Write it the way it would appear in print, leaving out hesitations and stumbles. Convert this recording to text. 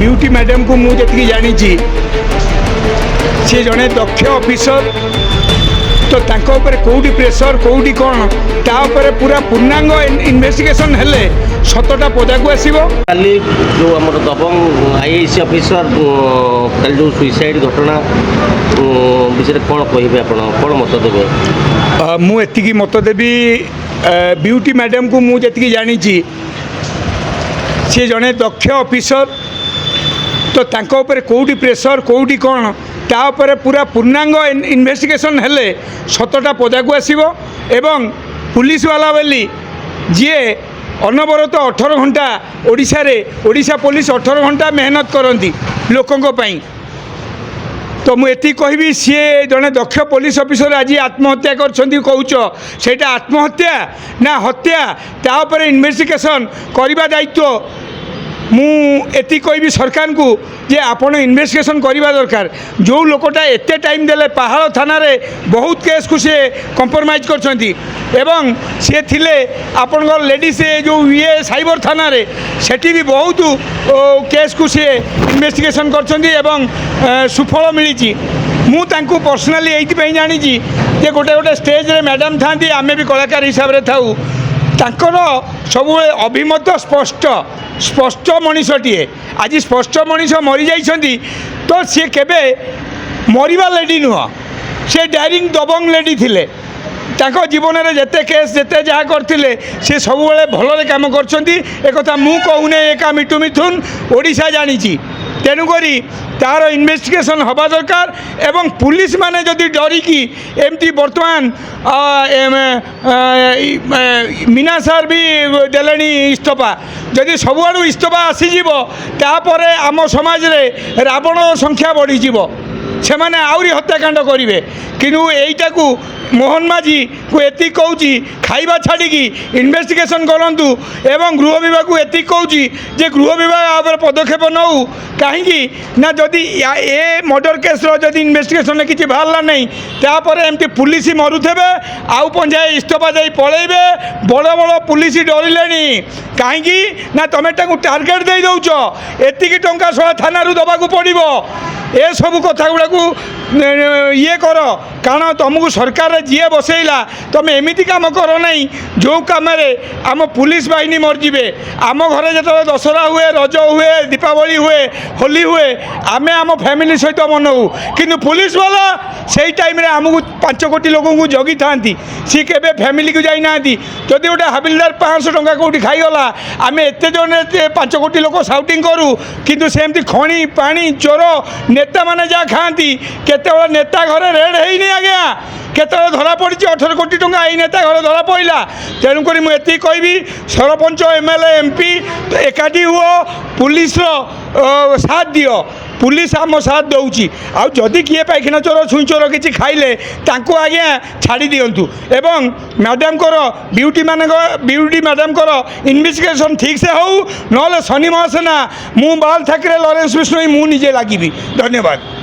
Beauty madam को मुझे जानी सी जड़े दक्ष ऑफिसर तो कौटी प्रेसर कौटी कौन तापर पूरा पूर्णांग इन्वेस्टिगेशन हेले सतटा पदा को आसो। काली जो आम दबंग आईएएस ऑफिसर कल जो सुइसाइड घटना विषय कौन कहे आप कौन मत देवे? मुझे मत देवी ब्यूटी मैडम को मुझे जानी सी जड़े दक्ष ऑफिसर तो कौटी प्रेसर कौटी कौन तापर पूरा पूर्णांग इन्वेस्टिगेशन हेले सतटा पदा को आसो एवं पुलिस वाला बोली जी अनवरत 18 घंटा ओडिशा पुलिस 18 घंटा मेहनत करती लोकों पाई। तो मुझे कहबी सी जड़े दक्ष पुलिस ऑफिसर आज आत्महत्या कर आत्महत्या ना हत्या तापर इन्वेस्टिगेशन करने दायित्व मुझे कहबी सरकार को जे आपण इन्वेस्टिगेशन करवा दरकार। जो लोकटा एते टाइम देले पहाड़ थाना रे बहुत केस को सी कंप्रोमाइज करछंती एवं सी थिले आपण लेडीज जो ये साइबर थाना रे सेठी भी बहुत केस को सी इन्वेस्टिगेशन करछंती एवं सुफल मिली। मु तांको पर्सनाली एइथि जानी जे गोटे गोटे स्टेज रे मैडम थांती आमे भी कलाकार हिसाब रे थाउ तांकर सब अभिमत स्पष्ट स्पष्ट मनीषटीए आज स्पष्ट मनीष मरी जाइछंती तो सी केबे मरिबा लेडी नुह से डायरिंग दबंग लेडी थिले ताको जीवन में जेते केस जेते जहाँ करथिले से सब भल काम करछंती एक कथा मु कहूने एका मिठू मिथुन ओडिशा जानी तेणुकरी तार इन्वेस्टिगेशन हवा दरकार एवं पुलिस माने जदि डरिकी एमती बर्तमान मीना सार भी देले इस्तफा जदि सबुआड़ू इस्तफा आसीज तापर आम समाज रे रावण संख्या बढ़ी से मैंने आहरी हत्याकांड करेंगे किंतु यहीटा को मोहन माझी को एति कहूँ खाइबा छाड़ी इन्वेस्टिगेशन करूँ एवं गृह विभाग को एति कहूँ जे गृह विभाग पदक्षेप नौ कहीं ना जदि ए मर्डर केस जदि इन्वेस्टिगेशन किसी बाहरला नहीं तापर एमती पुलिस मरुथे आउ पंजाए इस्तफा दे पलैबे बड़ बड़ पुलिस डरिले कहीं ना तुम टार्गेट दे दौच एतिकी टंका सह थाना दबा पड़ो ए सब कथा गुड़ा ये कर कारण तुमको सरकार जी बसैला तुम एमती कम कर ना जो कम आम पुलिस बाहिनी मरजिबे आम घरे जो दशहरा हुए रज हुए दीपावली हुए होली हुए आमे आम फैमिली सहित मनाऊ किंतु पुलिस वाला से टाइम रे आमको 5 कोटी लोक को जगी था सी के फैमिली को जाना जदि गोटे हाबिलदार 500 टंका कौटी खाईगला आम एत जन 5 कोटी लोक साउटिंग करूँ किंतु सेमती खणी पानी चोर नेता मैंने जहाँ खाती केते नेता घरे रेड है आज्ञा केत धरा पड़ी 18 कोटी टंका आई नेता घर धरा पड़ा तेणुक मुझे कहबी सरपंच एमएलए एमपी तो एकाठी हुआ पुलिस साथ दियो पुलिस आम साथ दौची आदि किए पाइखाना चोर छुई चोर किसी खाइले तांको आज्ञा छाड़ी दिंतु एवं मैडम ब्यूटी मैडम इन्वेस्टिगेशन ठीक से हो ना शनि महासेना मु बाल ठाकरे लॉरेंस बिश्नोई मु निजे लगी। धन्यवाद।